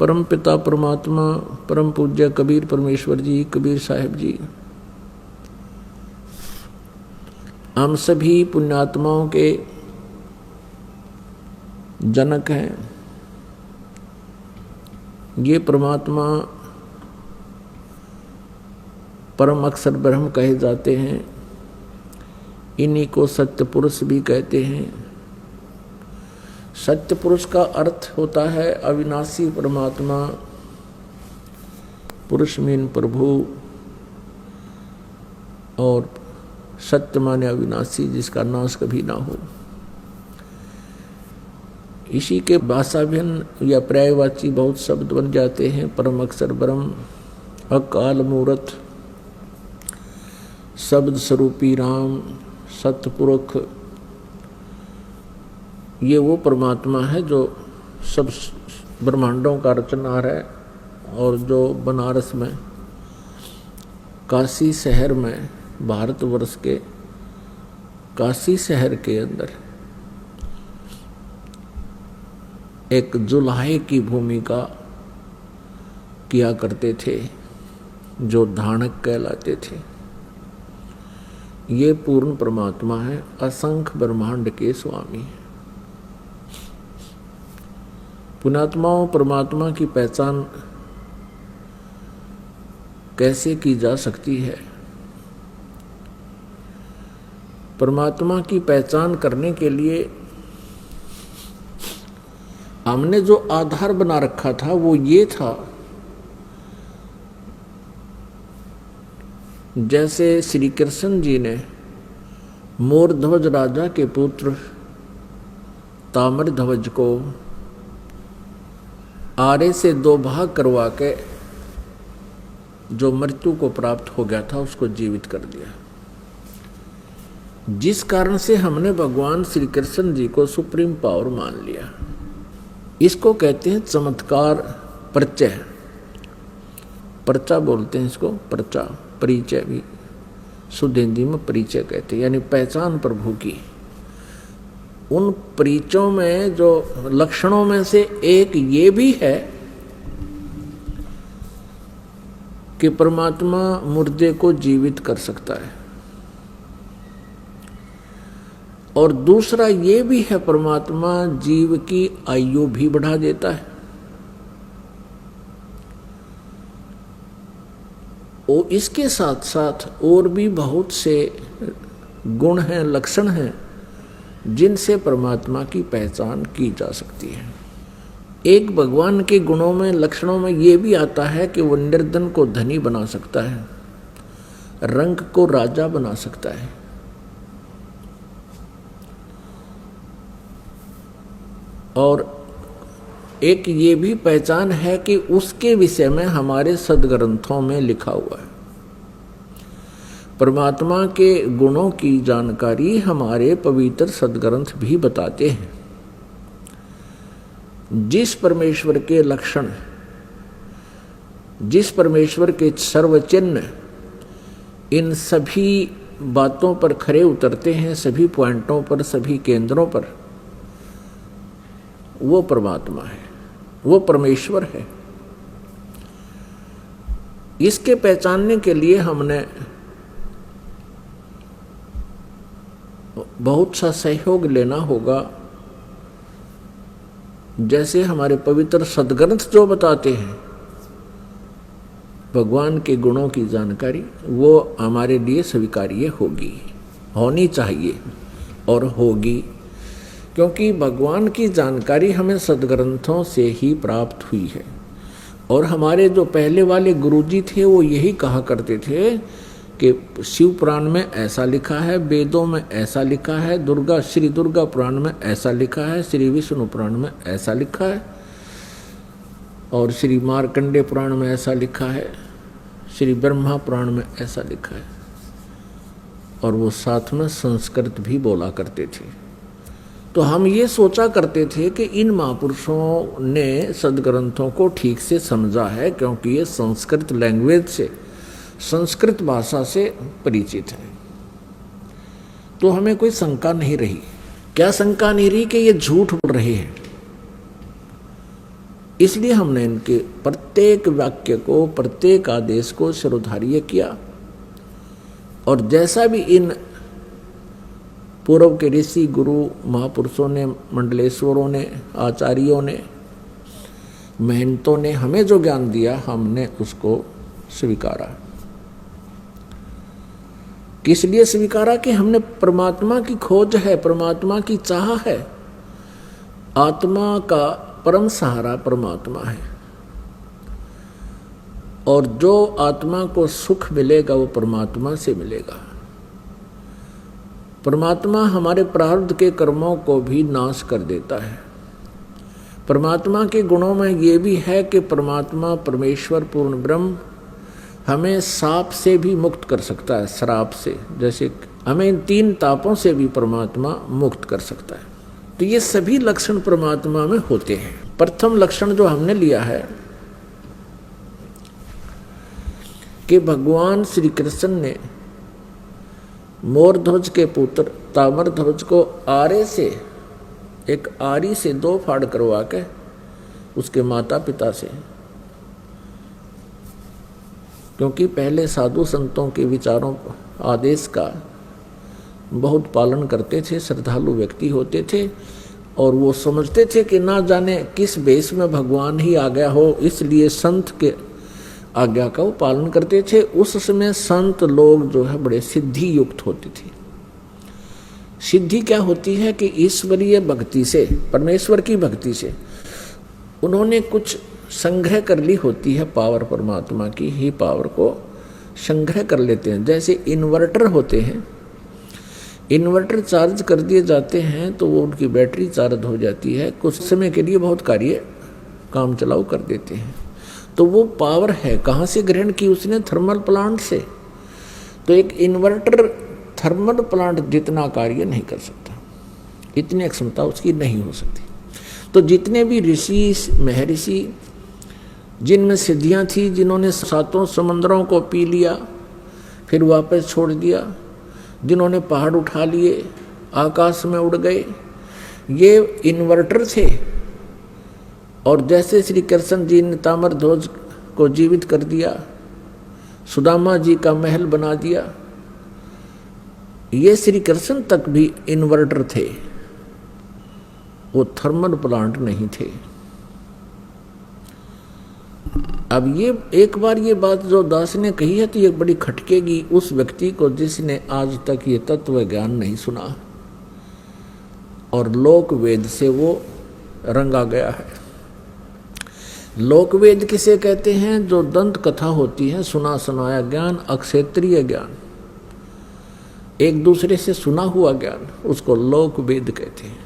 परम पिता परमात्मा परम पूज्य कबीर परमेश्वर जी, कबीर साहिब जी, हम सभी पुण्यात्माओं के जनक हैं। ये परमात्मा परम अक्षर ब्रह्म कहे जाते हैं। इन्हीं को सत्य पुरुष भी कहते हैं। सत्य पुरुष का अर्थ होता है अविनाशी परमात्मा, पुरुष मीन प्रभु, और सत्य माने अविनाशी जिसका नाश कभी ना हो। इसी के भाषाभिन्न या पर्यायवाची बहुत शब्द बन जाते हैं। परम अक्षर ब्रह्म, अकाल मूर्त, शब्द स्वरूपी राम, सतपुरुष, ये वो परमात्मा है जो सब ब्रह्मांडों का रचनहार है और जो बनारस में काशी शहर में, भारतवर्ष के काशी शहर के अंदर एक जुल्हे की भूमिका किया करते थे, जो धानक कहलाते थे। ये पूर्ण परमात्मा है, असंख्य ब्रह्मांड के स्वामी है। पुण्यात्माओं, परमात्मा की पहचान कैसे की जा सकती है? परमात्मा की पहचान करने के लिए हमने जो आधार बना रखा था वो ये था, जैसे श्री कृष्ण जी ने मोरध्वज राजा के पुत्र ताम्रध्वज को आरे से दो भाग करवा के जो मृत्यु को प्राप्त हो गया था उसको जीवित कर दिया। जिस कारण से हमने भगवान श्री कृष्ण जी को सुप्रीम पावर मान लिया। इसको कहते हैं चमत्कार परिचय। पर्चा बोलते हैं इसको, पर्चा, परिचय भी शुद्ध हिंदी में परिचय कहते हैं, यानी पहचान प्रभु की। उन परिचयों में जो लक्षणों में से एक ये भी है कि परमात्मा मुर्दे को जीवित कर सकता है, और दूसरा ये भी है परमात्मा जीव की आयु भी बढ़ा देता है। और इसके साथ साथ और भी बहुत से गुण हैं, लक्षण हैं, जिनसे परमात्मा की पहचान की जा सकती है। एक भगवान के गुणों में, लक्षणों में ये भी आता है कि वो निर्धन को धनी बना सकता है, रंक को राजा बना सकता है। और एक ये भी पहचान है कि उसके विषय में हमारे सदग्रंथों में लिखा हुआ है। परमात्मा के गुणों की जानकारी हमारे पवित्र सदग्रंथ भी बताते हैं। जिस परमेश्वर के लक्षण, जिस परमेश्वर के सर्वचिन्ह इन सभी बातों पर खरे उतरते हैं, सभी पॉइंटों पर, सभी केंद्रों पर, वो परमात्मा है, वो परमेश्वर है। इसके पहचानने के लिए हमने बहुत सा सहयोग लेना होगा। जैसे हमारे पवित्र सदग्रंथ जो बताते हैं भगवान के गुणों की जानकारी, वो हमारे लिए स्वीकार्य होगी, होनी चाहिए और होगी, क्योंकि भगवान की जानकारी हमें सदग्रंथों से ही प्राप्त हुई है। और हमारे जो पहले वाले गुरुजी थे वो यही कहा करते थे कि शिव पुराण में ऐसा लिखा है, वेदों में ऐसा लिखा है, श्री दुर्गा पुराण में ऐसा लिखा है, श्री विष्णु पुराण में ऐसा लिखा है, और श्री मार्कंडे पुराण में ऐसा लिखा है, श्री ब्रह्मा पुराण में ऐसा लिखा है। और वो साथ में संस्कृत भी बोला करते थे। तो हम ये सोचा करते थे कि इन महापुरुषों ने सदग्रंथों को ठीक से समझा है, क्योंकि ये संस्कृत लैंग्वेज से, संस्कृत भाषा से परिचित है। तो हमें कोई शंका नहीं रही। क्या शंका नहीं रही कि ये झूठ बोल रहे हैं, इसलिए हमने इनके प्रत्येक वाक्य को, प्रत्येक आदेश को शिरोधार्य किया। और जैसा भी इन पूर्व के ऋषि, गुरु, महापुरुषों ने, मंडलेश्वरों ने, आचार्यों ने, महंतों ने हमें जो ज्ञान दिया, हमने उसको स्वीकारा। किस लिए स्वीकारा? कि हमने परमात्मा की खोज है, परमात्मा की चाह है। आत्मा का परम सहारा परमात्मा है, और जो आत्मा को सुख मिलेगा वो परमात्मा से मिलेगा। परमात्मा हमारे प्रारब्ध के कर्मों को भी नाश कर देता है। परमात्मा के गुणों में ये भी है कि परमात्मा, परमेश्वर, पूर्ण ब्रह्म हमें साप से भी मुक्त कर सकता है, श्राप से। जैसे हमें इन 3 तापों से भी परमात्मा मुक्त कर सकता है। तो ये सभी लक्षण परमात्मा में होते हैं। प्रथम लक्षण जो हमने लिया है कि भगवान श्री कृष्ण ने मोरध्वज के पुत्र ताम्रध्वज को आरे से, एक आरी से 2 फाड़ करवा के उसके माता पिता से, क्योंकि पहले साधु संतों के विचारों, आदेश का बहुत पालन करते थे, श्रद्धालु व्यक्ति होते थे, और वो समझते थे कि ना जाने किस भेष में भगवान ही आ गया हो, इसलिए संत के आज्ञा का वो पालन करते थे। उस समय संत लोग जो है बड़े सिद्धि युक्त होते थे। सिद्धि क्या होती है? कि ईश्वरीय भक्ति से, परमेश्वर की भक्ति से उन्होंने कुछ संग्रह कर ली होती है, पावर, परमात्मा की ही पावर को संग्रह कर लेते हैं। जैसे इन्वर्टर होते हैं, इन्वर्टर चार्ज कर दिए जाते हैं तो वो उनकी बैटरी चार्ज हो जाती है, कुछ समय के लिए बहुत कार्य काम चलाऊ कर देते हैं। तो वो पावर है कहाँ से ग्रहण की उसने? थर्मल प्लांट से। तो एक इन्वर्टर थर्मल प्लांट जितना कार्य नहीं कर सकता, इतनी क्षमता उसकी नहीं हो सकती। तो जितने भी ऋषि, महर्षि, जिनमें सिद्धियां थी, जिन्होंने 7 समंदरों को पी लिया फिर वापस छोड़ दिया, जिन्होंने पहाड़ उठा लिए, आकाश में उड़ गए, ये इन्वर्टर थे। और जैसे श्री कृष्ण जी ने ताम्रध्वज को जीवित कर दिया, सुदामा जी का महल बना दिया, ये श्री कृष्ण तक भी इन्वर्टर थे, वो थर्मल प्लांट नहीं थे। अब ये एक बार ये बात जो दास ने कही है तो ये बड़ी खटकेगी उस व्यक्ति को जिसने आज तक ये तत्व ज्ञान नहीं सुना और लोक वेद से वो रंगा गया है। लोक वेद किसे कहते हैं? जो दंत कथा होती है, सुना सुनाया ज्ञान, अक्षेत्रीय ज्ञान, एक दूसरे से सुना हुआ ज्ञान, उसको लोक वेद कहते हैं।